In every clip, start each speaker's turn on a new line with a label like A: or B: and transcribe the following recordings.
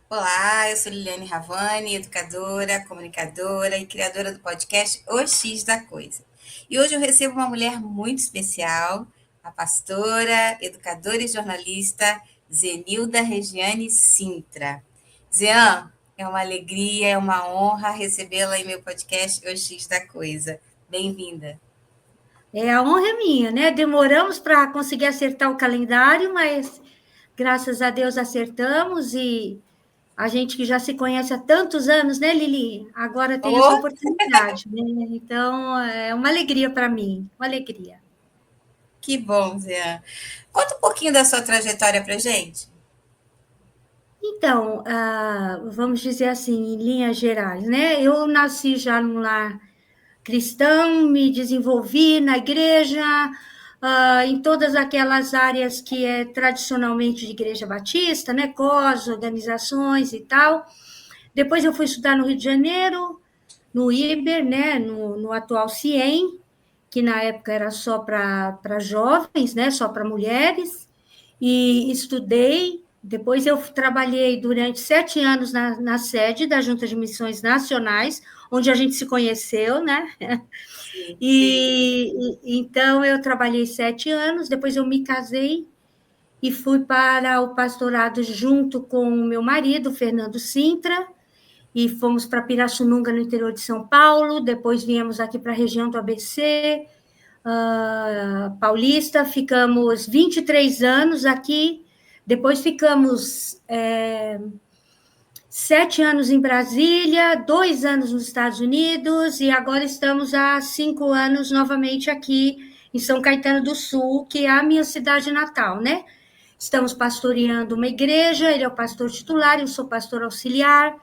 A: Olá, eu sou Liliane Ravani, educadora, comunicadora e criadora do podcast O X da Coisa. E hoje eu recebo uma mulher muito especial, a pastora, educadora e jornalista Zenilda Regiane Sintra. Zean, é uma alegria, é uma honra recebê-la em meu podcast O X da Coisa. Bem-vinda.
B: A honra é minha, né? Demoramos para conseguir acertar o calendário, mas graças a Deus acertamos e a gente que já se conhece há tantos anos, né, Lili? Agora tem essa
A: Oh,
B: oportunidade, né? Então, é uma alegria para mim, uma alegria.
A: que bom, Zean. Conta um pouquinho da sua trajetória para gente.
B: Então, vamos dizer assim, em linhas gerais, né? Eu nasci já num lar cristão, me desenvolvi na igreja, em todas aquelas áreas que é tradicionalmente de igreja batista, né, COS, organizações e tal. Depois eu fui estudar no Rio de Janeiro, no IBER, né, no atual CIEM, que na época era só para jovens, né, só para mulheres, e estudei. Depois eu trabalhei durante 7 anos na sede da Junta de Missões Nacionais, onde a gente se conheceu, né?
A: Sim, sim.
B: Então eu trabalhei 7 anos, depois eu me casei e fui para o pastorado junto com o meu marido, Fernando Sintra, e fomos para Pirassununga, no interior de São Paulo, depois viemos aqui para a região do ABC, Paulista, ficamos 23 anos aqui, depois ficamos 7 anos em Brasília, 2 anos nos Estados Unidos, e agora estamos há 5 anos novamente aqui em São Caetano do Sul, que é a minha cidade natal, né? Estamos pastoreando uma igreja, ele é o pastor titular, eu sou pastor auxiliar,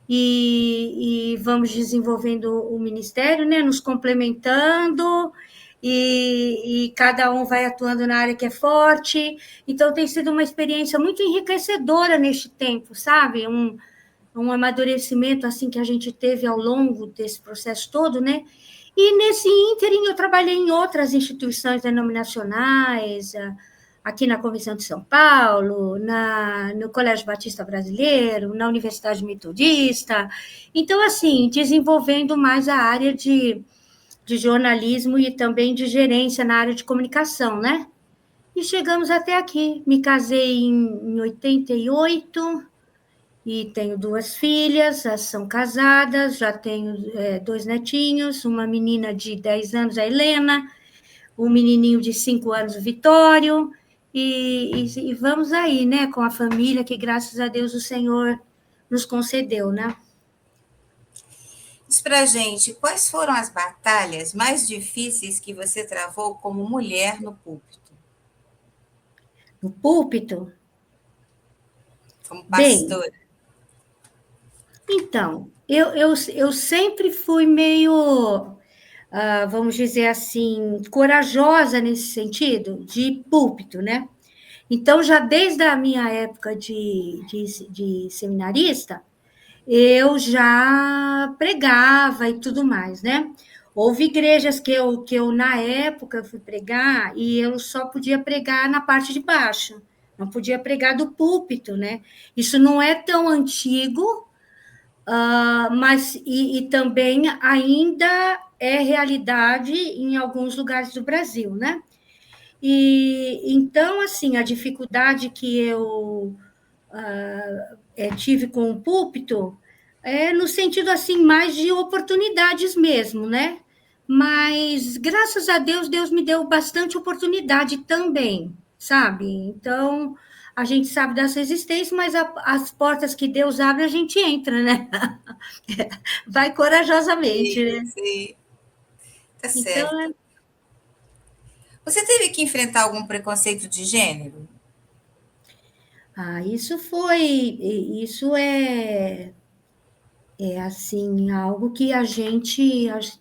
B: e vamos desenvolvendo o ministério, né? Nos complementando, e cada um vai atuando na área que é forte. Então, tem sido uma experiência muito enriquecedora neste tempo, sabe? Um amadurecimento assim que a gente teve ao longo desse processo todo, né? E nesse ínterim eu trabalhei em outras instituições denominacionais, aqui na Convenção de São Paulo, no Colégio Batista Brasileiro, na Universidade Metodista. Então, assim, desenvolvendo mais a área de jornalismo e também de gerência na área de comunicação, né? E chegamos até aqui. Me casei em 88, e tenho 2 filhas, elas são casadas, já tenho 2 netinhos, uma menina de 10 anos, a Helena, um menininho de 5 anos, o Vitório, e vamos aí, né, com a família que, graças a Deus, o Senhor nos concedeu, né?
A: Diz pra gente, quais foram as batalhas mais difíceis que você travou como mulher no púlpito,
B: No púlpito,
A: como
B: bem,
A: pastora?
B: então, eu sempre fui meio, vamos dizer assim, corajosa nesse sentido, de púlpito, né? Então, já desde a minha época de seminarista, eu já pregava e tudo mais, né? Houve igrejas que eu, na época, fui pregar e eu só podia pregar na parte de baixo, não podia pregar do púlpito, né? Isso não é tão antigo, mas e também ainda é realidade em alguns lugares do Brasil, né? E então, assim, a dificuldade que eu tive com o púlpito é no sentido assim mais de oportunidades mesmo, né? Mas graças a Deus, Deus me deu bastante oportunidade também, sabe? Então a gente sabe dessa existência, mas as portas que Deus abre a gente entra, né? Vai corajosamente,
A: Sim,
B: né?
A: sim, tá certo.
B: Então,
A: Você teve que enfrentar algum preconceito de gênero?
B: isso é assim, algo que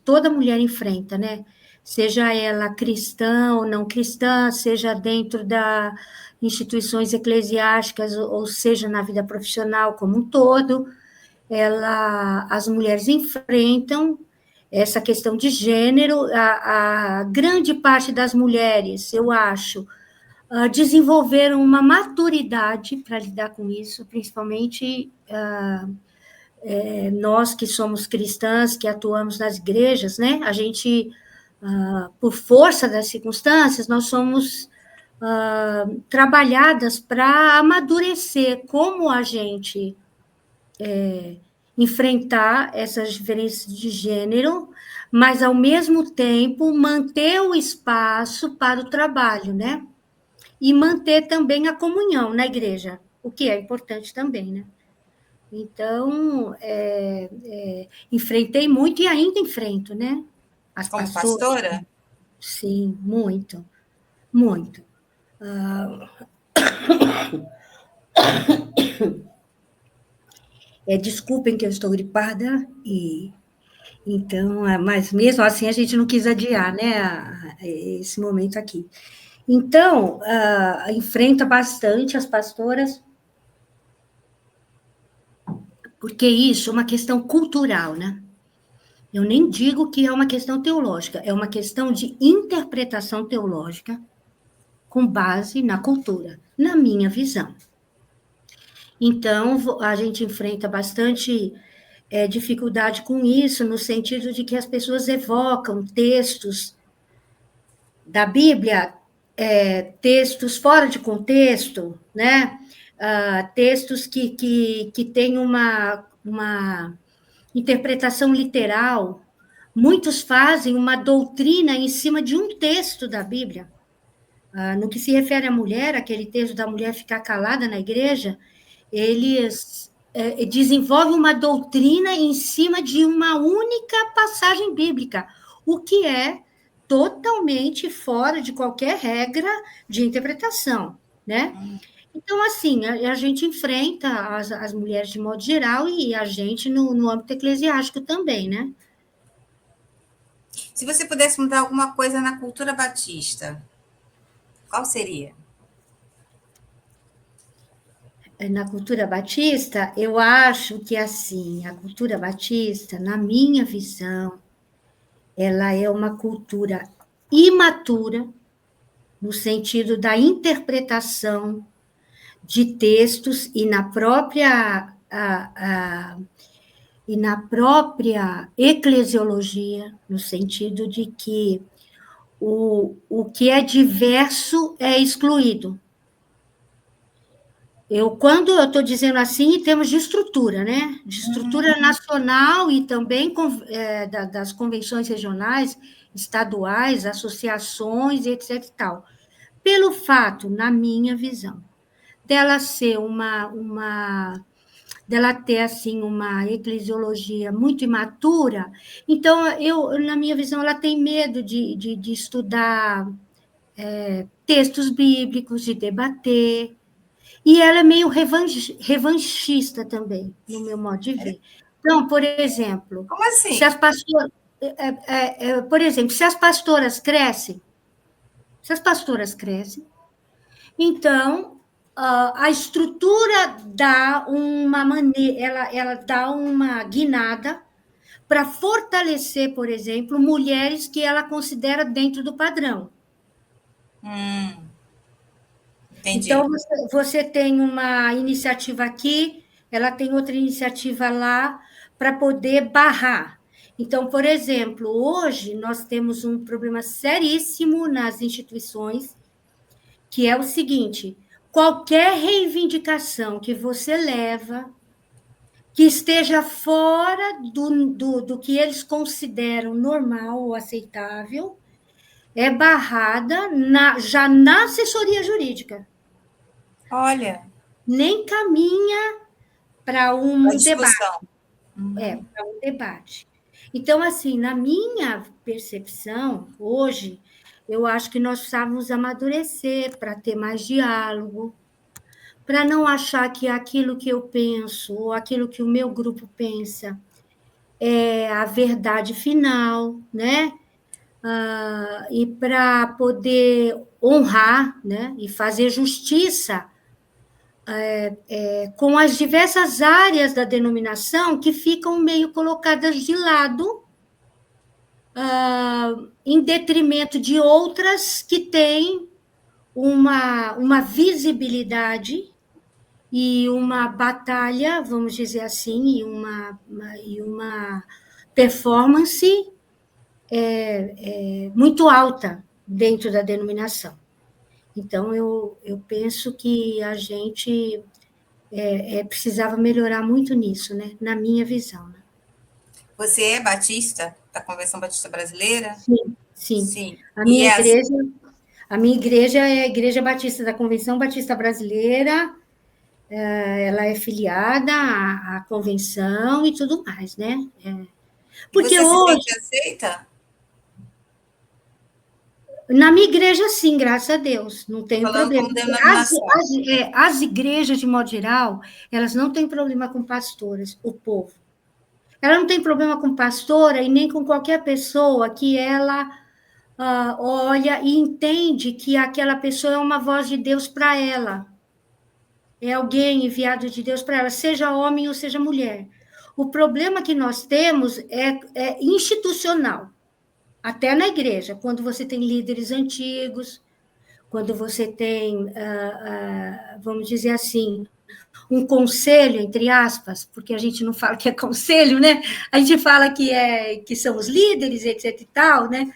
B: toda mulher enfrenta, né? Seja ela cristã ou não cristã, seja dentro das instituições eclesiásticas, ou seja na vida profissional como um todo, as mulheres enfrentam essa questão de gênero. A grande parte das mulheres, eu acho, desenvolveram uma maturidade para lidar com isso, principalmente nós que somos cristãs, que atuamos nas igrejas, né? A gente, por força das circunstâncias, nós somos trabalhadas para amadurecer como a gente enfrentar essas diferenças de gênero, mas, ao mesmo tempo, manter o espaço para o trabalho, né? E manter também a comunhão na igreja, o que é importante também, né? Então, enfrentei muito e ainda enfrento, né? As
A: Como
B: pastoras,
A: pastora?
B: sim, muito, muito. Desculpem que eu estou gripada, então, mas mesmo assim a gente não quis adiar, né, esse momento aqui. Então, enfrenta bastante as pastoras, porque isso é uma questão cultural, né? Eu nem digo que é uma questão teológica, é uma questão de interpretação teológica com base na cultura, na minha visão. Então, a gente enfrenta bastante dificuldade com isso, no sentido de que as pessoas evocam textos da Bíblia, textos fora de contexto, né? Textos que têm uma interpretação literal. Muitos fazem uma doutrina em cima de um texto da Bíblia. No que se refere à mulher, aquele texto da mulher ficar calada na igreja, eles desenvolvem uma doutrina em cima de uma única passagem bíblica, o que é totalmente fora de qualquer regra de interpretação, né? Então, assim, a gente enfrenta as mulheres de modo geral e a gente no âmbito eclesiástico também, né?
A: Se você pudesse mudar alguma coisa na cultura batista, qual seria?
B: Na cultura batista, eu acho que, assim, a cultura batista, na minha visão, ela é uma cultura imatura, no sentido da interpretação de textos e na própria eclesiologia, no sentido de que o que é diverso é excluído. Quando eu estou dizendo assim, em termos de estrutura, né? De estrutura nacional e também das convenções regionais, estaduais, associações, etc. e tal. Pelo fato, na minha visão, dela ser dela ter assim uma eclesiologia muito imatura, então na minha visão, ela tem medo de estudar textos bíblicos, de debater. E ela é meio revanchista também, no meu modo de ver. Então, por exemplo,
A: Como
B: se
A: assim?
B: as pastoras, por exemplo, se as pastoras crescem, então a estrutura dá uma maneira, ela dá uma guinada para fortalecer, por exemplo, mulheres que ela considera dentro do padrão.
A: Entendi.
B: Então, você tem uma iniciativa aqui, ela tem outra iniciativa lá, para poder barrar. Então, por exemplo, hoje nós temos um problema seríssimo nas instituições, que é o seguinte: qualquer reivindicação que você leva, que esteja fora do que eles consideram normal ou aceitável, é barrada já na assessoria jurídica.
A: Olha,
B: Nem caminha para
A: a
B: um debate.
A: discussão.
B: Para um debate. Então, assim, na minha percepção, hoje, eu acho que nós precisávamos amadurecer para ter mais diálogo, para não achar que aquilo que eu penso ou aquilo que o meu grupo pensa é a verdade final, né? E para poder honrar, né? E fazer justiça com as diversas áreas da denominação que ficam meio colocadas de lado, em detrimento de outras que têm uma visibilidade e uma batalha, vamos dizer assim, e uma performance muito alta dentro da denominação. Então, eu penso que a gente precisava melhorar muito nisso, né? Na minha visão. Né?
A: Você é batista da Convenção Batista Brasileira?
B: Sim, sim.
A: Sim.
B: A
A: E
B: minha
A: é assim,
B: igreja, a minha igreja é a Igreja Batista da Convenção Batista Brasileira, ela é filiada à convenção e tudo mais, né?
A: e
B: Porque
A: você se
B: hoje,
A: sente aceita?
B: na minha igreja, sim, graças a Deus, não
A: Tô
B: tenho
A: falando
B: problema.
A: como denominação.
B: As igrejas, de modo geral, elas não têm problema com pastoras, o povo. Ela não tem problema com pastora e nem com qualquer pessoa que ela olha e entende que aquela pessoa é uma voz de Deus para ela. É alguém enviado de Deus para ela, seja homem ou seja mulher. O problema que nós temos é institucional, até na igreja, quando você tem líderes antigos, quando você tem, vamos dizer assim, um conselho, entre aspas, porque a gente não fala que é conselho, né? A gente fala que são os líderes, etc e tal, né?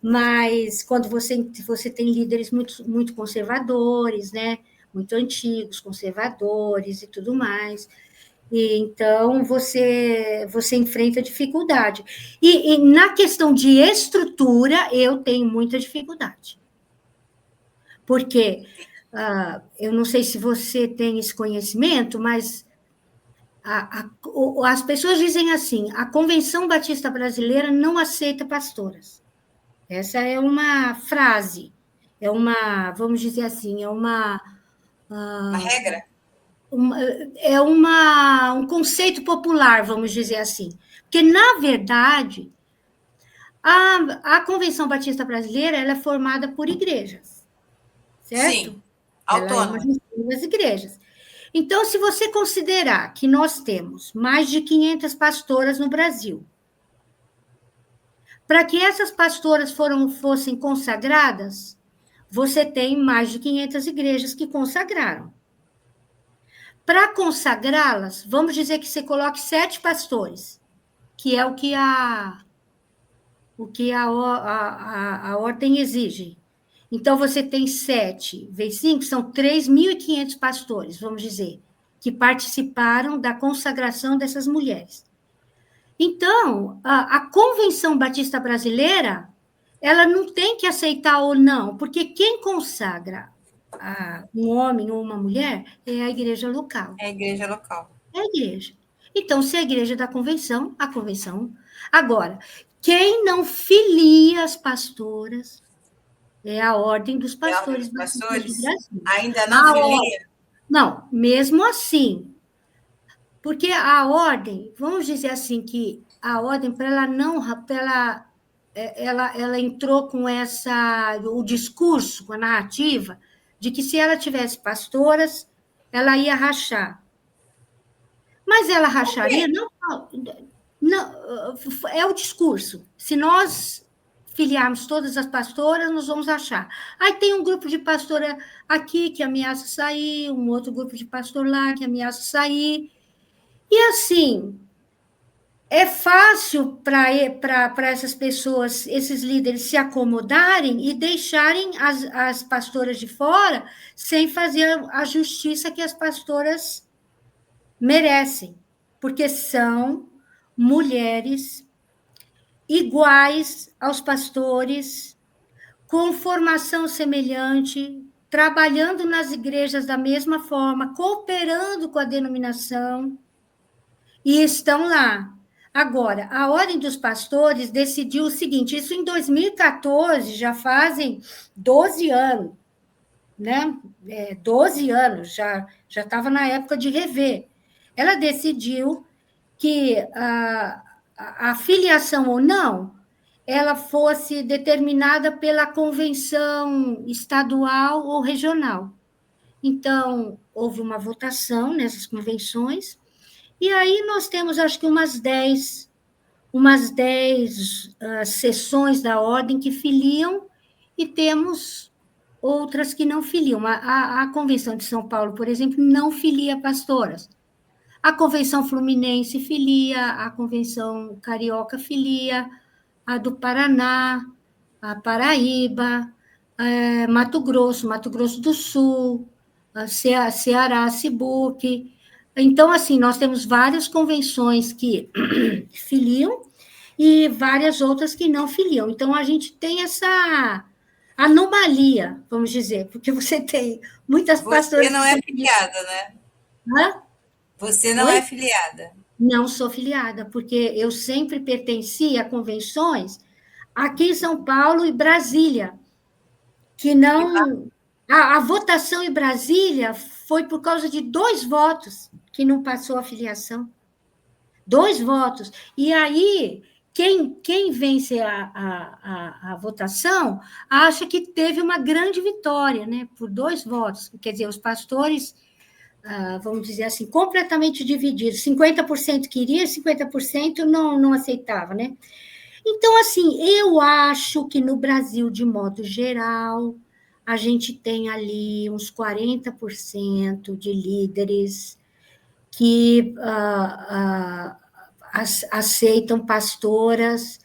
B: Mas quando você tem líderes muito conservadores, né? Muito antigos, conservadores e tudo mais. E, então, você enfrenta dificuldade. E na questão de estrutura, eu tenho muita dificuldade. Porque eu não sei se você tem esse conhecimento, mas as pessoas dizem assim: a Convenção Batista Brasileira não aceita pastoras. Essa é uma frase, vamos dizer assim,
A: Uma regra?
B: uma um conceito popular, vamos dizer assim. Porque, na verdade, a Convenção Batista Brasileira ela é formada por igrejas,
A: Sim.
B: certo? Ela é uma
A: Autônoma.
B: das igrejas. Então, se você considerar que nós temos mais de 500 pastoras no Brasil, para que essas pastoras fossem consagradas, você tem mais de 500 igrejas que consagraram. Para consagrá-las, vamos dizer que você coloque 7 pastores, que é o que a ordem exige. Então, você tem 7 vezes 5, são 3.500 pastores, vamos dizer, que participaram da consagração dessas mulheres. Então, a Convenção Batista Brasileira, ela não tem que aceitar ou não, porque quem consagra um homem ou uma mulher é a igreja local,
A: É a igreja local.
B: é a igreja. Então, se é a igreja da convenção, a convenção. Agora, quem não filia as pastoras é a Ordem dos
A: É a ordem
B: Pastores
A: dos
B: Batistas do
A: pastores?
B: Brasil.
A: Ainda não
B: A ordem,
A: filia?
B: não, mesmo assim, porque a ordem, vamos dizer assim, que a ordem, para ela não, para ela entrou com o discurso, com a narrativa, de que se ela tivesse pastoras, ela ia rachar. Mas ela racharia, não, é o discurso. Se nós filiarmos todas as pastoras, nós vamos achar. Aí tem um grupo de pastora aqui que ameaça sair, um outro grupo de pastor lá que ameaça sair. E assim, é fácil para essas pessoas, esses líderes, se acomodarem e deixarem as pastoras de fora sem fazer a justiça que as pastoras merecem, porque são mulheres iguais aos pastores, com formação semelhante, trabalhando nas igrejas da mesma forma, cooperando com a denominação, e estão lá. Agora, a Ordem dos Pastores decidiu o seguinte: isso em 2014, já fazem 12 anos, né? 12 anos, já estava na época de rever. Ela decidiu que a filiação ou não, ela fosse determinada pela convenção estadual ou regional. Então, houve uma votação nessas convenções, e aí nós temos, acho que umas 10 sessões da ordem que filiam, e temos outras que não filiam. A Convenção de São Paulo, por exemplo, não filia pastoras. A Convenção Fluminense filia, a Convenção Carioca filia, a do Paraná, a Paraíba, Mato Grosso do Sul, a Ceará, Cibuc. Então, assim, nós temos várias convenções que filiam e várias outras que não filiam. Então, a gente tem essa anomalia, vamos dizer, porque você tem muitas
A: Você
B: pastoras
A: não
B: que
A: é
B: são filiadas.
A: filiada, né?
B: Hã?
A: Você não é
B: Oi?
A: filiada.
B: Não sou filiada, porque eu sempre pertenci a convenções aqui em São Paulo e Brasília, que
A: E lá,
B: não. A votação em Brasília foi por causa de 2 votos que não passou a filiação. 2 votos. E aí, quem vence a votação acha que teve uma grande vitória, né? Por 2 votos. Quer dizer, os pastores, vamos dizer assim, completamente divididos. 50% queria, 50% não aceitava, né? Então, assim, eu acho que no Brasil, de modo geral, a gente tem ali uns 40% de líderes que aceitam pastoras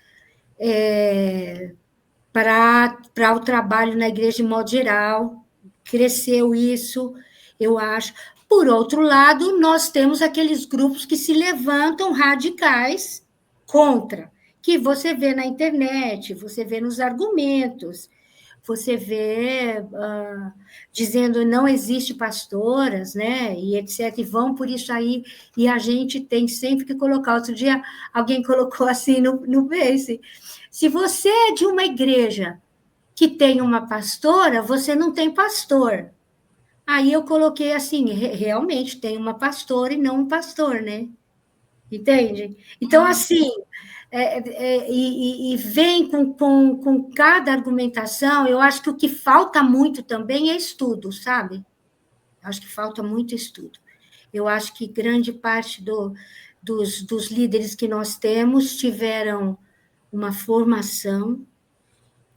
B: para o trabalho na igreja de modo geral. Cresceu isso, eu acho. Por outro lado, nós temos aqueles grupos que se levantam radicais contra, que você vê na internet, você vê nos argumentos, você vê dizendo não existe pastoras, né, e etc, e vão por isso aí, e a gente tem sempre que colocar. Outro dia, alguém colocou assim no Face, se você é de uma igreja que tem uma pastora, você não tem pastor. Aí eu coloquei assim, realmente tem uma pastora e não um pastor, né? Entende? Então, assim, e vem com cada argumentação, eu acho que o que falta muito também é estudo, sabe? Acho que falta muito estudo. Eu acho que grande parte dos líderes que nós temos tiveram uma formação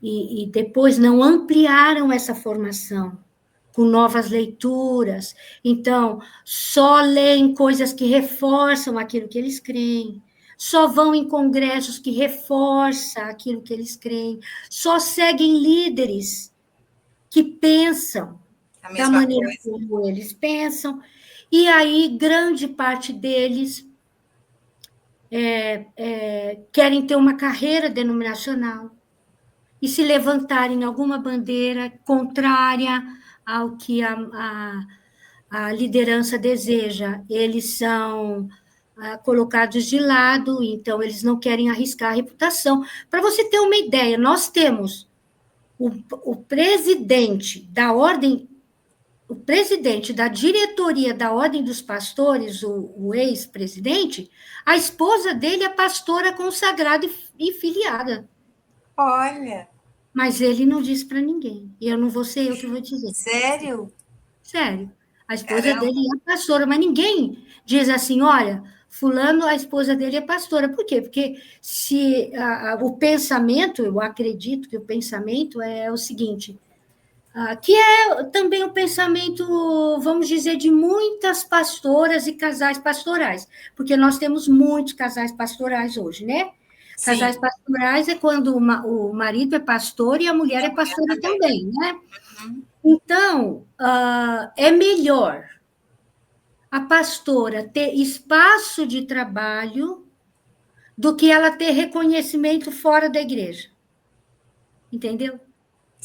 B: e depois não ampliaram essa formação com novas leituras. Então, só leem coisas que reforçam aquilo que eles creem, só vão em congressos que reforçam aquilo que eles creem, só seguem líderes que pensam
A: a
B: da
A: mesma
B: maneira
A: coisa.
B: como eles pensam, e aí grande parte deles querem ter uma carreira denominacional e se levantarem alguma bandeira contrária ao que a liderança deseja, eles são colocados de lado, então eles não querem arriscar a reputação. Para você ter uma ideia, nós temos o presidente da ordem, o presidente da diretoria da Ordem dos Pastores, o ex-presidente, a esposa dele é pastora consagrada e filiada.
A: Olha,
B: Mas ele não disse para ninguém. E eu não vou ser eu que vou dizer.
A: sério?
B: Sério. A esposa dele
A: Caramba.
B: é pastora, mas ninguém diz assim: olha, fulano, a esposa dele é pastora. Por quê? Porque se o pensamento, eu acredito que o pensamento é o seguinte, que é também o pensamento, vamos dizer, de muitas pastoras e casais pastorais, porque nós temos muitos casais pastorais hoje, né? Casais
A: Sim,
B: pastorais é quando o marido é pastor e a mulher
A: e a
B: é
A: mulher
B: pastora
A: também.
B: também, né?
A: Uhum.
B: Então, é melhor a pastora ter espaço de trabalho do que ela ter reconhecimento fora da igreja, entendeu?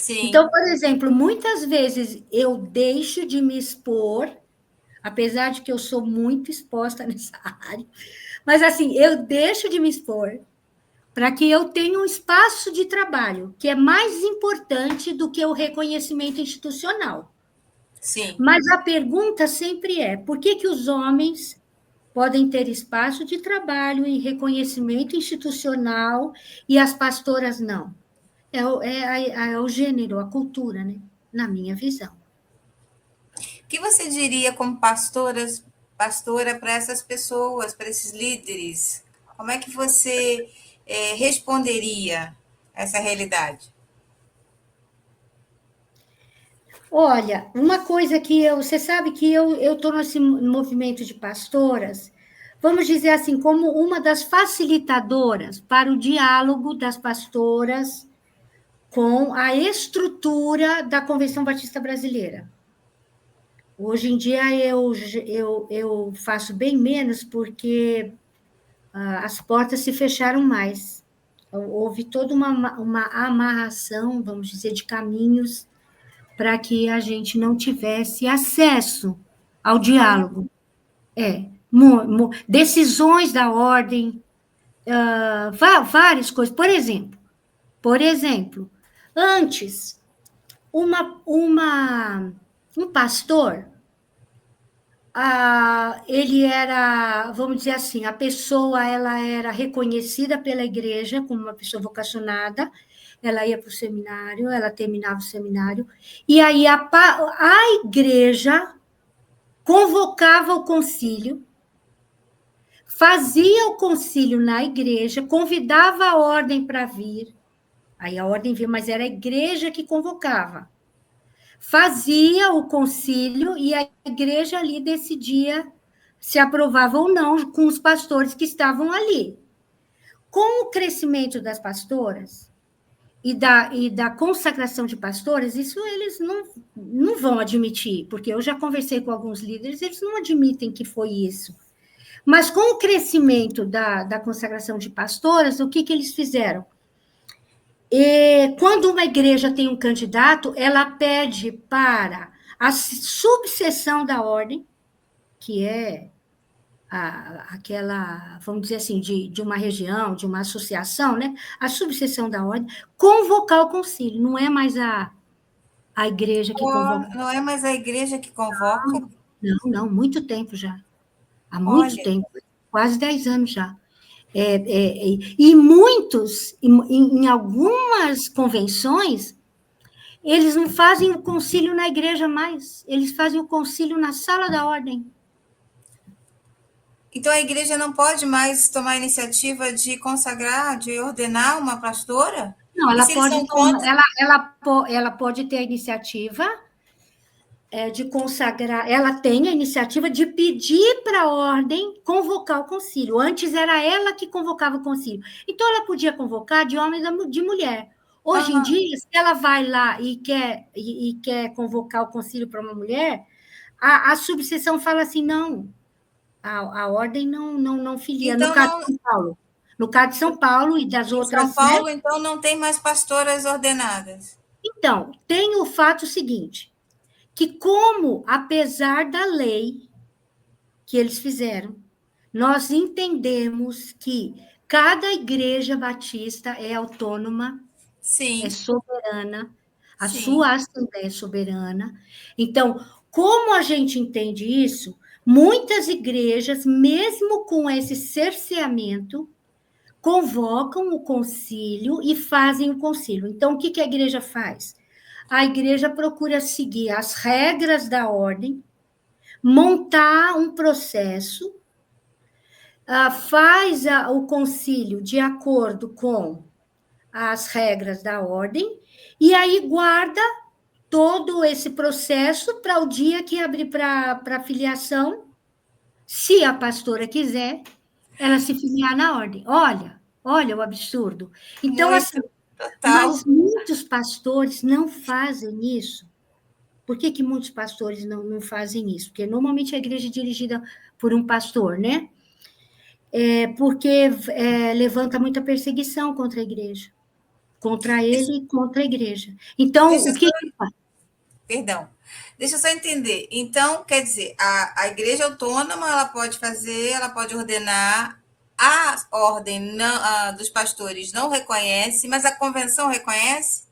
B: Então,
A: Sim.
B: por exemplo, muitas vezes eu deixo de me expor, apesar de que eu sou muito exposta nessa área, mas assim, eu deixo de me expor para que eu tenha um espaço de trabalho, que é mais importante do que o reconhecimento institucional.
A: Sim.
B: Mas a pergunta sempre é: por que os homens podem ter espaço de trabalho e reconhecimento institucional e as pastoras não? É o gênero, a cultura, né? Na minha visão.
A: O que você diria como pastora para essas pessoas, para esses líderes? Como é que você responderia essa realidade?
B: Olha, uma coisa que você sabe que eu estou nesse movimento de pastoras, vamos dizer assim, como uma das facilitadoras para o diálogo das pastoras com a estrutura da Convenção Batista Brasileira. Hoje em dia eu faço bem menos porque as portas se fecharam mais. Houve toda uma amarração, vamos dizer, de caminhos para que a gente não tivesse acesso ao diálogo. Decisões da ordem, várias coisas. Por exemplo, antes, um pastor, ele era, vamos dizer assim, a pessoa ela era reconhecida pela igreja como uma pessoa vocacionada, ela ia para o seminário, ela terminava o seminário, e aí a igreja convocava o concílio, fazia o concílio na igreja, convidava a ordem para vir, aí a ordem vinha, mas era a igreja que convocava. Fazia o concílio e a igreja ali decidia se aprovava ou não com os pastores que estavam ali. Com o crescimento das pastoras e da consagração de pastoras, isso eles não vão admitir, porque eu já conversei com alguns líderes, eles não admitem que foi isso. Mas com o crescimento da consagração de pastoras, o que eles fizeram? Quando uma igreja tem um candidato, ela pede para a subseção da ordem, que é aquela, vamos dizer assim, de uma região, de uma associação, né? A subseção da ordem, convocar o concílio, não é mais a igreja que convoca.
A: Não é mais a igreja que convoca?
B: Não, muito tempo já. Há muito
A: Olha,
B: tempo, quase 10 anos já. E muitos, em algumas convenções, eles não fazem o concílio na igreja mais, eles fazem o concílio na sala da ordem.
A: então a igreja não pode mais tomar a iniciativa de consagrar, de ordenar uma pastora?
B: Não,
A: E se eles são contra?
B: ela pode ter a iniciativa de consagrar, ela tem a iniciativa de pedir para a ordem convocar o concílio. Antes era ela que convocava o concílio. Então, ela podia convocar de homem e de mulher. Hoje em dia, se ela vai lá e quer convocar o concílio para uma mulher, a subseção fala assim, não, a ordem não filia.
A: Então,
B: No caso
A: não,
B: de São Paulo. No caso de São Paulo e das
A: em São
B: outras, né?
A: Paulo, então, não tem mais pastoras ordenadas.
B: Então, tem o fato seguinte, que como, apesar da lei que eles fizeram, nós entendemos que cada igreja batista é autônoma, é
A: Sim,
B: soberana, a
A: sim.
B: sua assembleia é soberana. Então, como a gente entende isso, muitas igrejas, mesmo com esse cerceamento, convocam o concílio e fazem o concílio. Então, o que a igreja faz? A igreja procura seguir as regras da ordem, montar um processo, faz o concílio de acordo com as regras da ordem, e aí guarda todo esse processo para o dia que abrir para filiação, se a pastora quiser, ela se filiar na ordem. Olha o absurdo. Então,
A: Muito,
B: assim,
A: total.
B: mas muitos pastores não fazem isso. Por que muitos pastores não fazem isso? Porque normalmente a igreja é dirigida por um pastor, né? Porque levanta muita perseguição contra a igreja, contra ele e contra a igreja. Então,
A: Deixa
B: o
A: eu só,
B: que
A: perdão, deixa eu só entender. Então, quer dizer, a igreja autônoma, ela pode fazer, ela pode ordenar, a ordem não, dos pastores não reconhece, mas a convenção reconhece?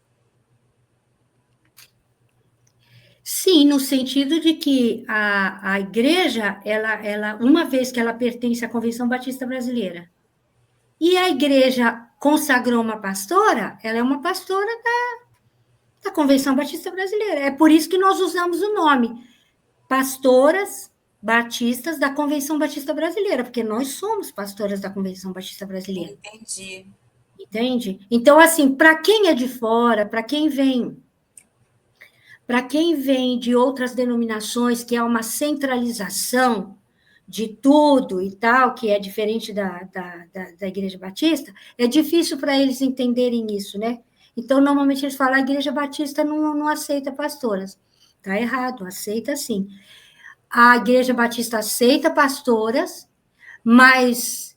B: Sim, no sentido de que a igreja, ela, uma vez que ela pertence à Convenção Batista Brasileira, e a igreja consagrou uma pastora, ela é uma pastora da Convenção Batista Brasileira. É por isso que nós usamos o nome Pastoras Batistas da Convenção Batista Brasileira, porque nós somos pastoras da Convenção Batista Brasileira.
A: Entendi.
B: Entende? Então, assim, para quem é de fora, para quem vem para quem vem de outras denominações, que é uma centralização de tudo e tal, que é diferente da Igreja Batista, é difícil para eles entenderem isso, né? Então, normalmente eles falam, a Igreja Batista não aceita pastoras. Está errado, aceita sim. A Igreja Batista aceita pastoras, mas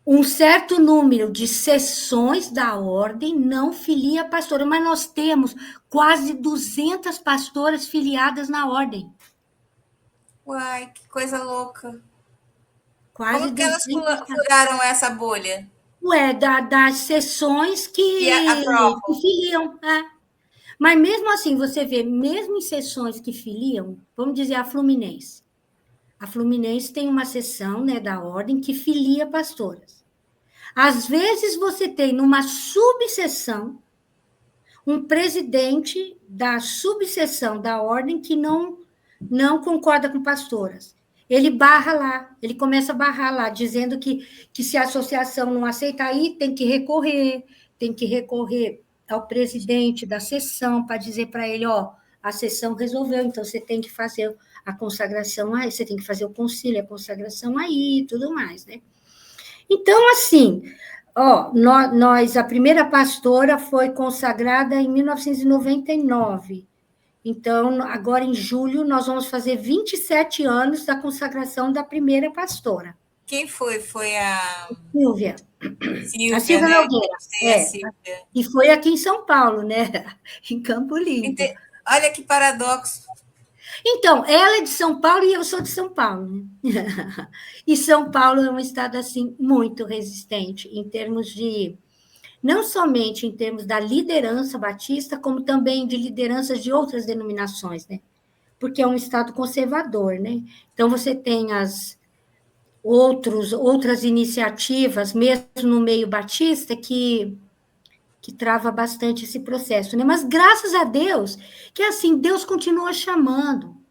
B: um certo número de sessões da ordem não filia pastora, mas nós temos quase 200 pastoras filiadas na ordem.
A: Uai, que coisa louca.
B: Quase
A: Como que elas
B: 200
A: furaram essa bolha?
B: Ué, das sessões
A: Que
B: que
A: aprovam?
B: filiam. É. Mas mesmo assim, você vê, mesmo em sessões que filiam, vamos dizer a Fluminense. A Fluminense tem uma sessão, né, da ordem que filia pastoras. Às vezes você tem numa subseção um presidente da subseção da ordem que não concorda com pastoras. Ele barra lá, ele começa a barrar lá, dizendo que se a associação não aceitar aí, tem que recorrer ao presidente da sessão para dizer para ele, ó, a sessão resolveu, então você tem que fazer a consagração aí, você tem que fazer o concílio, a consagração aí e tudo mais, né? Então, assim, ó, a primeira pastora foi consagrada em 1999. Então, agora em julho, nós vamos fazer 27 anos da consagração da primeira pastora.
A: Quem foi? Foi a
B: Silvia. A
A: Silvia,
B: Silvia
A: né?
B: Nogueira.
A: Sei a
B: É.
A: Silvia.
B: E foi aqui em São Paulo, né? Em Campo Limpo.
A: Olha que paradoxo.
B: Então, ela é de São Paulo e eu sou de São Paulo. Né? E São Paulo é um estado, assim, muito resistente em termos de não somente em termos da liderança batista, como também de lideranças de outras denominações, né? Porque é um estado conservador, né? Então você tem outras iniciativas, mesmo no meio batista, que trava bastante esse processo, né? Mas graças a Deus, que assim, Deus continua chamando.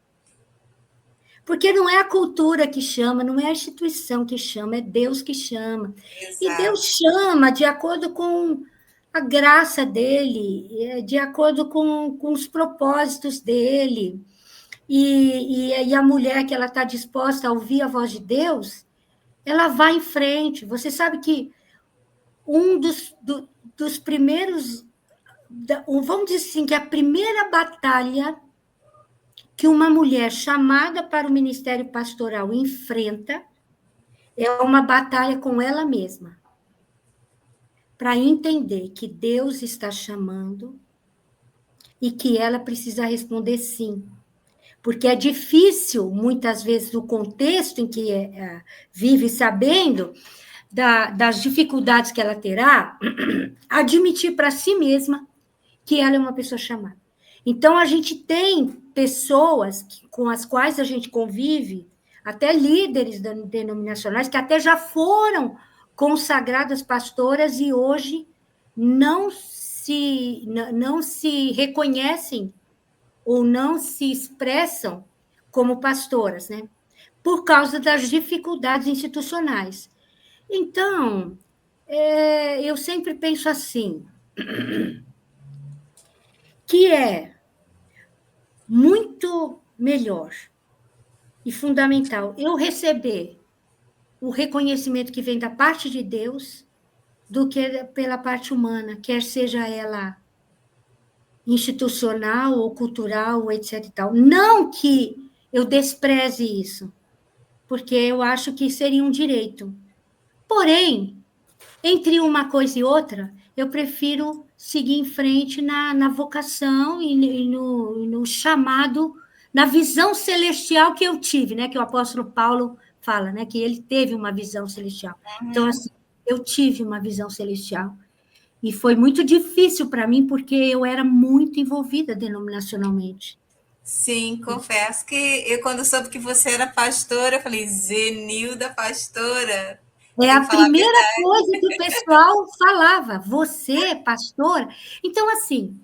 B: Porque não é a cultura que chama, não é a instituição que chama, é Deus que chama. E
A: Exato.
B: Deus chama de acordo com a graça dele, de acordo com os propósitos dele. E a mulher que ela está disposta a ouvir a voz de Deus, ela vai em frente. Você sabe que um dos primeiros, vamos dizer assim, que a primeira batalha que uma mulher chamada para o ministério pastoral enfrenta é uma batalha com ela mesma, para entender que Deus está chamando e que ela precisa responder sim. Porque é difícil, muitas vezes, o contexto em que vive sabendo das dificuldades que ela terá, admitir para si mesma que ela é uma pessoa chamada. Então, a gente tem pessoas com as quais a gente convive, até líderes denominacionais, que até já foram consagradas pastoras e hoje não se reconhecem ou não se expressam como pastoras, né? Por causa das dificuldades institucionais. Então, eu sempre penso assim, que é muito melhor e fundamental eu receber o reconhecimento que vem da parte de Deus do que pela parte humana, quer seja ela institucional ou cultural, etc. E tal. Não que eu despreze isso, porque eu acho que seria um direito. Porém, entre uma coisa e outra, eu prefiro seguir em frente na vocação e no chamado, na visão celestial que eu tive, né? Que o apóstolo Paulo fala, né? Que ele teve uma visão celestial. Então, assim, eu tive uma visão celestial. E foi muito difícil para mim, porque eu era muito envolvida denominacionalmente.
A: Sim, confesso que eu, quando soube que você era pastora, eu falei, Zenilda pastora.
B: É
A: Tem
B: a
A: que falar a
B: primeira
A: verdade.
B: coisa que o pessoal falava. Você, pastora? Então, assim,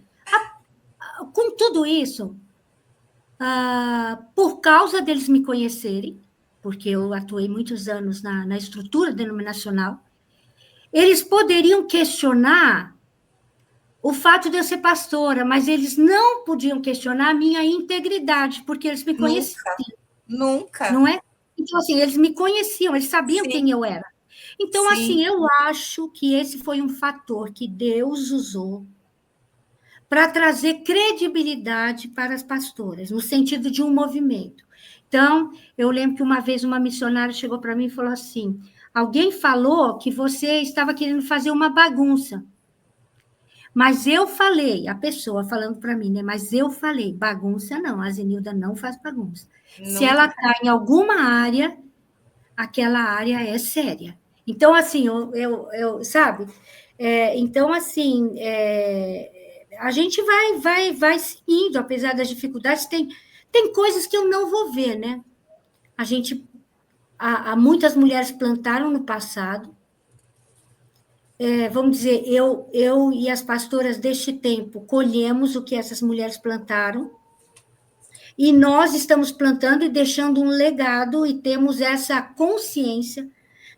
B: com tudo isso, por causa deles me conhecerem, porque eu atuei muitos anos na estrutura denominacional, eles poderiam questionar o fato de eu ser pastora, mas eles não podiam questionar a minha integridade, porque eles me conheciam,
A: Nunca, nunca.
B: não é? Então, assim, eles me conheciam, eles sabiam
A: Sim,
B: quem eu era. Então, assim,
A: sim.
B: eu acho que esse foi um fator que Deus usou para trazer credibilidade para as pastoras, no sentido de um movimento. Então, eu lembro que uma vez uma missionária chegou para mim e falou assim: alguém falou que você estava querendo fazer uma bagunça. Mas eu falei, a pessoa falando para mim, né? Mas eu falei, bagunça não, a Zenilda não faz bagunça. Se ela
A: Nunca.
B: está em alguma área, aquela área é séria. Então, assim, sabe? Então, assim, a gente vai seguindo, apesar das dificuldades, tem coisas que eu não vou ver, né? A gente, muitas mulheres plantaram no passado, vamos dizer, eu e as pastoras deste tempo colhemos o que essas mulheres plantaram, e nós estamos plantando e deixando um legado, e temos essa consciência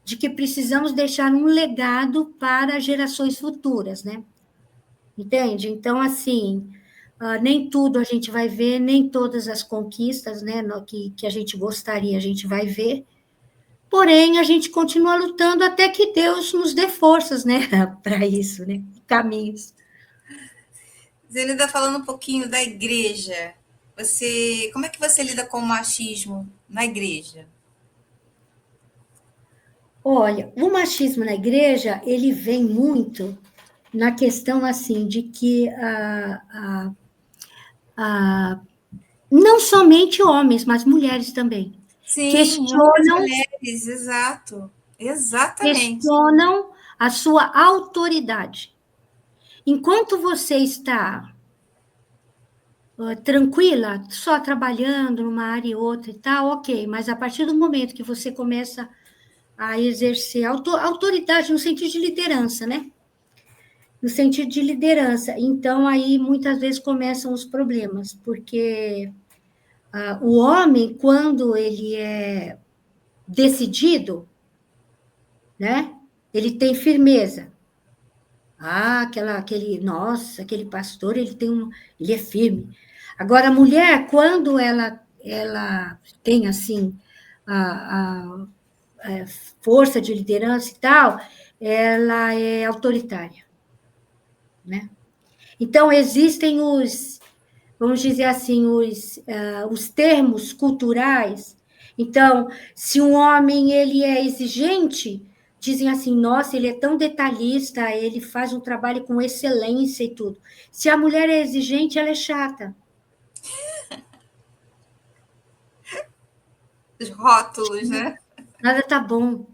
B: de que precisamos deixar um legado para gerações futuras, né? Entende? Então, assim, nem tudo a gente vai ver, nem todas as conquistas, né, que a gente gostaria, a gente vai ver, porém, a gente continua lutando até que Deus nos dê forças, né, para isso, né, caminhos.
A: Zenilda, falando um pouquinho da igreja, como é que você lida com o machismo na igreja?
B: Olha, o machismo na igreja, ele vem muito na questão, assim, de que a, não somente homens, mas mulheres também,
A: Sim, muitas
B: questionam,
A: mulheres, exato. Exatamente.
B: questionam a sua autoridade. Enquanto você está tranquila, só trabalhando numa área e outra e tal, ok, mas a partir do momento que você começa a exercer autoridade no sentido de liderança, né? No sentido de liderança. Então, aí muitas vezes começam os problemas, porque o homem, quando ele é decidido, né? Ele tem firmeza. Nossa, aquele pastor, ele é firme. Agora, a mulher, quando ela tem, assim, a força de liderança e tal, ela é autoritária, né? Então, existem vamos dizer assim, os termos culturais. Então, se um homem ele é exigente, dizem assim, nossa, ele é tão detalhista, ele faz um trabalho com excelência e tudo. Se a mulher é exigente, ela é chata.
A: Os rótulos, né?
B: Nada tá bom.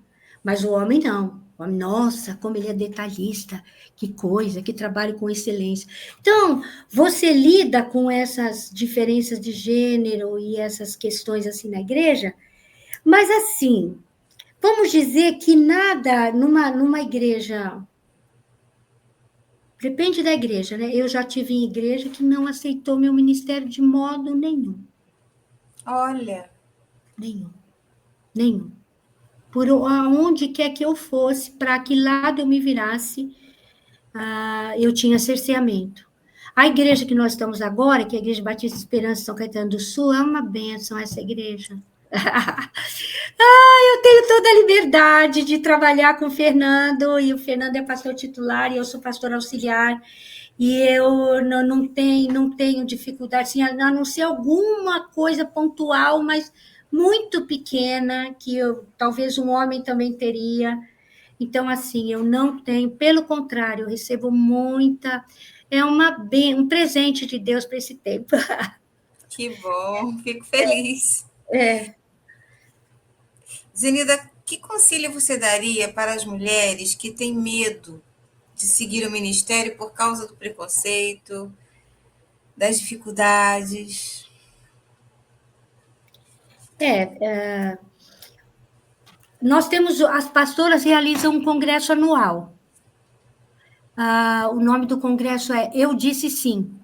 B: Mas o homem não. O homem, nossa, como ele é detalhista, que coisa, que trabalho com excelência. Então, você lida com essas diferenças de gênero e essas questões assim na igreja, mas assim, vamos dizer que nada numa igreja. Depende da igreja, né? Eu já tive em igreja que não aceitou meu ministério de modo nenhum.
A: Olha,
B: Nenhum. Nenhum. Por aonde quer que eu fosse, para que lado eu me virasse, eu tinha cerceamento. A igreja que nós estamos agora, que é a Igreja Batista Esperança São Caetano do Sul, é uma bênção essa igreja. Eu tenho toda a liberdade de trabalhar com o Fernando, e o Fernando é pastor titular, e eu sou pastor auxiliar, e eu não tenho dificuldade, assim, a não ser alguma coisa pontual, mas muito pequena, que talvez um homem também teria. Então, assim, eu não tenho, pelo contrário, eu recebo muita. É um presente de Deus para esse tempo.
A: que bom, fico feliz.
B: É,
A: Zenilda, que conselho você daria para as mulheres que têm medo de seguir o ministério por causa do preconceito, das dificuldades?
B: é, nós temos, as pastoras realizam um congresso anual. O nome do congresso é Eu Disse Sim,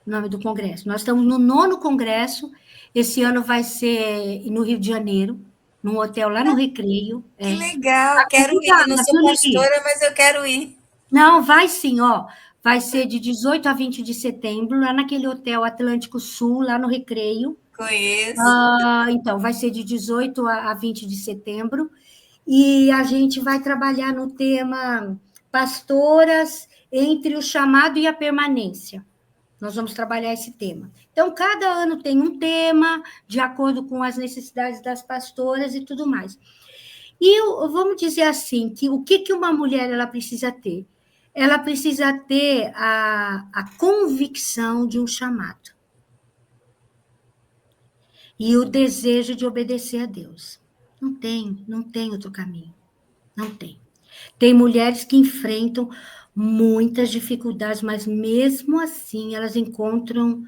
B: o nome do congresso. Nós estamos no 9º congresso, esse ano vai ser no Rio de Janeiro, num hotel lá no Recreio.
A: Que
B: É.
A: legal,
B: Tá
A: quero ir. Não
B: convidada,
A: sou
B: viu, Nelly?
A: pastora, mas eu quero ir.
B: Não, vai sim, ó. Vai ser de 18 a 20 de setembro, lá naquele Hotel Atlântico Sul, lá no Recreio.
A: Conheço.
B: Então, vai ser de 18 a 20 de setembro. E a gente vai trabalhar no tema pastoras entre o chamado e a permanência. Nós vamos trabalhar esse tema. Então, cada ano tem um tema, de acordo com as necessidades das pastoras e tudo mais. E vamos dizer assim, que o que uma mulher ela precisa ter? Ela precisa ter a convicção de um chamado e o desejo de obedecer a Deus. Não tem outro caminho. Não tem. Tem mulheres que enfrentam muitas dificuldades, mas mesmo assim elas encontram.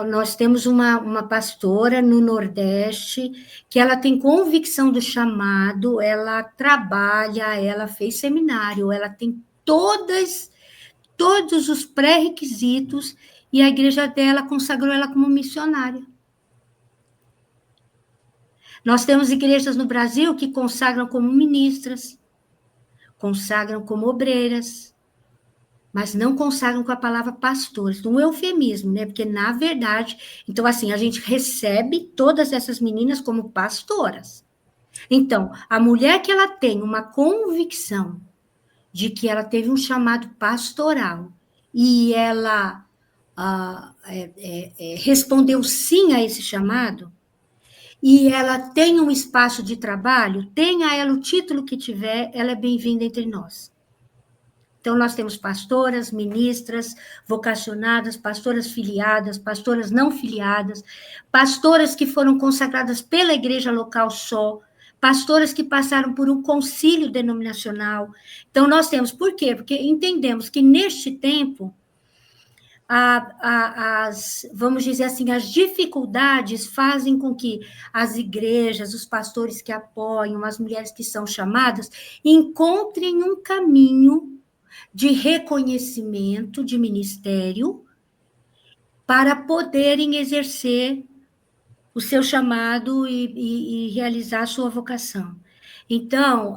B: Nós temos uma pastora no Nordeste que ela tem convicção do chamado, ela trabalha, ela fez seminário, ela tem todos os pré-requisitos e a igreja dela consagrou ela como missionária. Nós temos igrejas no Brasil que consagram como ministras, consagram como obreiras, mas não consagram com a palavra pastores, um eufemismo, né? Porque, na verdade, então, assim, a gente recebe todas essas meninas como pastoras. Então, a mulher que ela tem uma convicção de que ela teve um chamado pastoral e ela respondeu sim a esse chamado, e ela tem um espaço de trabalho, tenha ela o título que tiver, ela é bem-vinda entre nós. Então, nós temos pastoras, ministras, vocacionadas, pastoras filiadas, pastoras não filiadas, pastoras que foram consagradas pela igreja local só, pastoras que passaram por um concílio denominacional. Então, nós temos, por quê? Porque entendemos que neste tempo, vamos dizer assim, as dificuldades fazem com que as igrejas, os pastores que apoiam, as mulheres que são chamadas, encontrem um caminho de reconhecimento de ministério para poderem exercer o seu chamado e realizar a sua vocação. Então,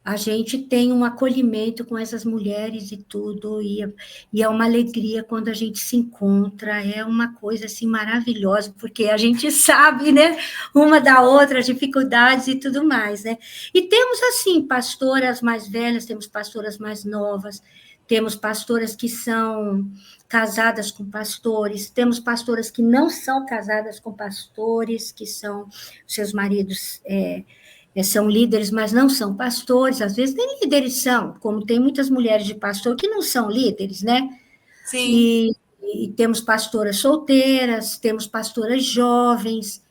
B: a gente tem um acolhimento com essas mulheres e tudo, e é uma alegria quando a gente se encontra, é uma coisa assim maravilhosa, porque a gente sabe, né, uma da outra, as dificuldades e tudo mais, né? E temos, assim, pastoras mais velhas, temos pastoras mais novas, temos pastoras que são casadas com pastores, temos pastoras que não são casadas com pastores, que são seus maridos são líderes, mas não são pastores, às vezes nem líderes são, como tem muitas mulheres de pastor que não são líderes, né?
A: Sim.
B: E temos pastoras solteiras, temos pastoras jovens.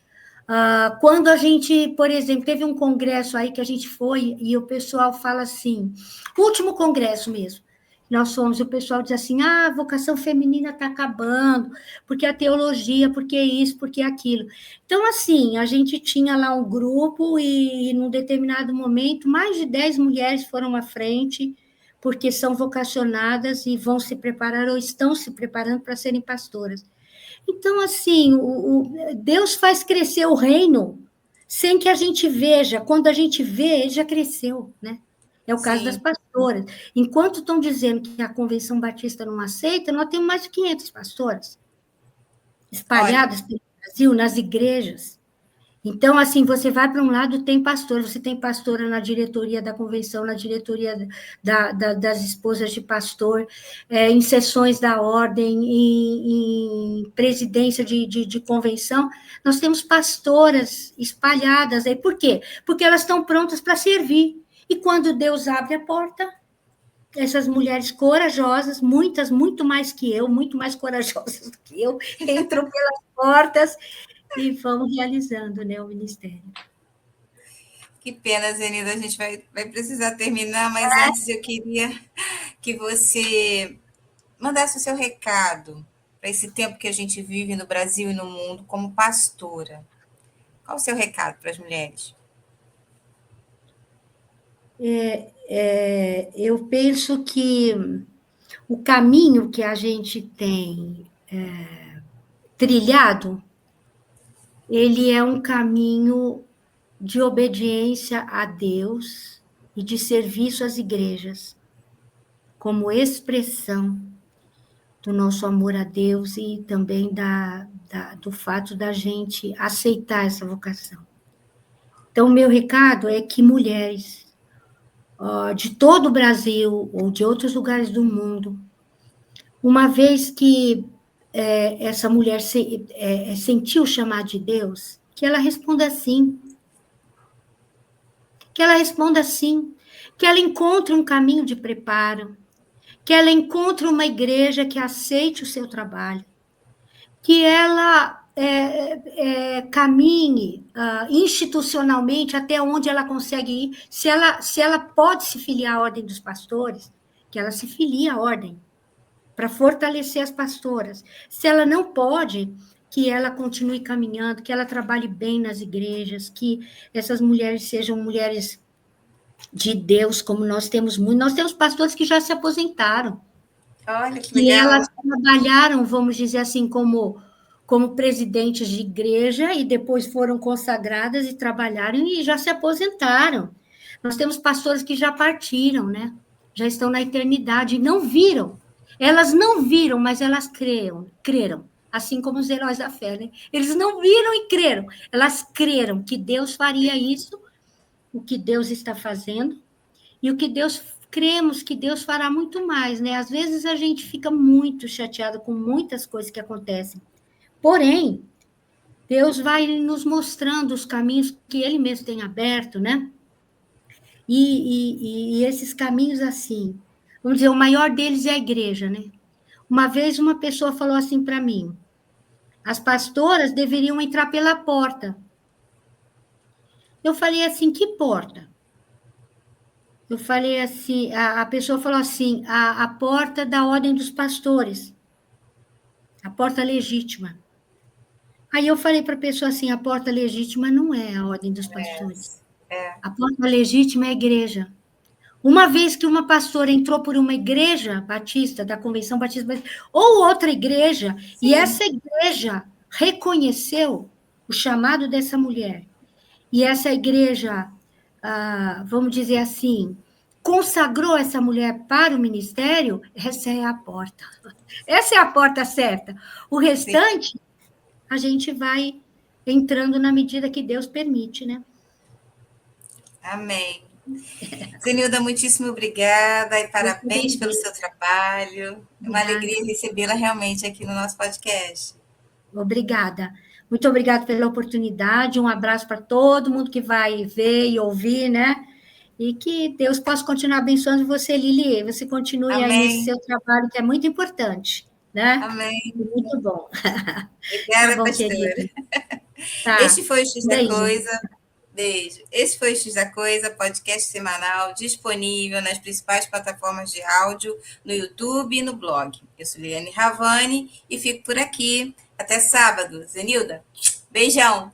B: Quando a gente, por exemplo, teve um congresso aí que a gente foi e o pessoal fala assim, último congresso mesmo, nós fomos, e o pessoal diz assim, a vocação feminina está acabando, porque a teologia, porque isso, porque aquilo. Então, assim, a gente tinha lá um grupo e, num determinado momento, mais de 10 mulheres foram à frente, porque são vocacionadas e vão se preparar ou estão se preparando para serem pastoras. Então, assim, Deus faz crescer o reino sem que a gente veja. Quando a gente vê, ele já cresceu, né? É o caso das
A: Sim.
B: pastoras. Enquanto estão dizendo que a Convenção Batista não aceita, nós temos mais de 500 pastoras
A: Olha,
B: espalhadas pelo Brasil, nas igrejas. Então, assim, você vai para um lado, tem pastor, você tem pastora na diretoria da convenção, na diretoria das esposas de pastor, em sessões da ordem, em presidência de convenção, nós temos pastoras espalhadas aí. Por quê? Porque elas estão prontas para servir. E quando Deus abre a porta, essas mulheres corajosas, muitas, muito mais que eu, muito mais corajosas do que eu, entram pelas portas e vão realizando, né, o ministério.
A: que pena, Zenida, a gente vai precisar terminar, mas antes eu queria que você mandasse o seu recado para esse tempo que a gente vive no Brasil e no mundo como pastora. Qual o seu recado para as mulheres?
B: Eu penso que o caminho que a gente tem trilhado, ele é um caminho de obediência a Deus e de serviço às igrejas. como expressão do nosso amor a Deus e também do fato da gente aceitar essa vocação. Então, o meu recado é que mulheres de todo o Brasil ou de outros lugares do mundo, uma vez que essa mulher sentiu o chamado de Deus, que ela responda sim. Que ela responda sim. Que ela encontre um caminho de preparo. Que ela encontre uma igreja que aceite o seu trabalho. Que ela caminhe institucionalmente até onde ela consegue ir. Se ela pode se filiar à Ordem dos Pastores, que ela se filie à Ordem, para fortalecer as pastoras. Se ela não pode, que ela continue caminhando, que ela trabalhe bem nas igrejas, que essas mulheres sejam mulheres de Deus, como nós temos muito. Nós temos pastores que já se aposentaram.
A: Olha que
B: Que
A: legal.
B: elas trabalharam, vamos dizer assim, como presidentes de igreja e depois foram consagradas e trabalharam e já se aposentaram. Nós temos pastores que já partiram, né? Já estão na eternidade e não viram. Elas não viram, mas elas creram, assim como os heróis da fé, né? Eles não viram e creram. Elas creram que Deus faria isso, o que Deus está fazendo, e o que Deus cremos que Deus fará muito mais, né? Às vezes a gente fica muito chateado com muitas coisas que acontecem. Porém, Deus vai nos mostrando os caminhos que Ele mesmo tem aberto, né? E esses caminhos assim, vamos dizer, o maior deles é a igreja, né? Uma vez uma pessoa falou assim para mim: as pastoras deveriam entrar pela porta. Eu falei assim: que porta? Eu falei assim, a pessoa falou assim, a porta da ordem dos pastores, a porta legítima. Aí eu falei para a pessoa assim, a porta legítima não é a ordem dos pastores. A porta legítima é a igreja. Uma vez que uma pastora entrou por uma igreja batista, da Convenção Batista, ou outra igreja, sim, e essa igreja reconheceu o chamado dessa mulher, e essa igreja, vamos dizer assim, consagrou essa mulher para o ministério, essa é a porta. Essa é a porta certa. O restante, sim, a gente vai entrando na medida que Deus permite, né?
A: Amém. Zenilda, muitíssimo obrigada e parabéns pelo seu trabalho. É uma alegria recebê-la realmente aqui no nosso podcast.
B: Obrigada. Muito obrigada pela oportunidade. Um abraço para todo mundo que vai ver e ouvir, né? E que Deus possa continuar abençoando você, Lili. Você continue
A: Amém.
B: Aí nesse seu trabalho, que é muito importante, né?
A: Amém.
B: Muito bom.
A: Obrigada,
B: tá bom,
A: pastora.
B: Querida. Tá.
A: Este foi o X da Coisa. Beijo. Esse foi o X da Coisa, podcast semanal, disponível nas principais plataformas de áudio, no YouTube e no blog. Eu sou Liliane Ravani e fico por aqui. Até sábado. Zenilda, beijão.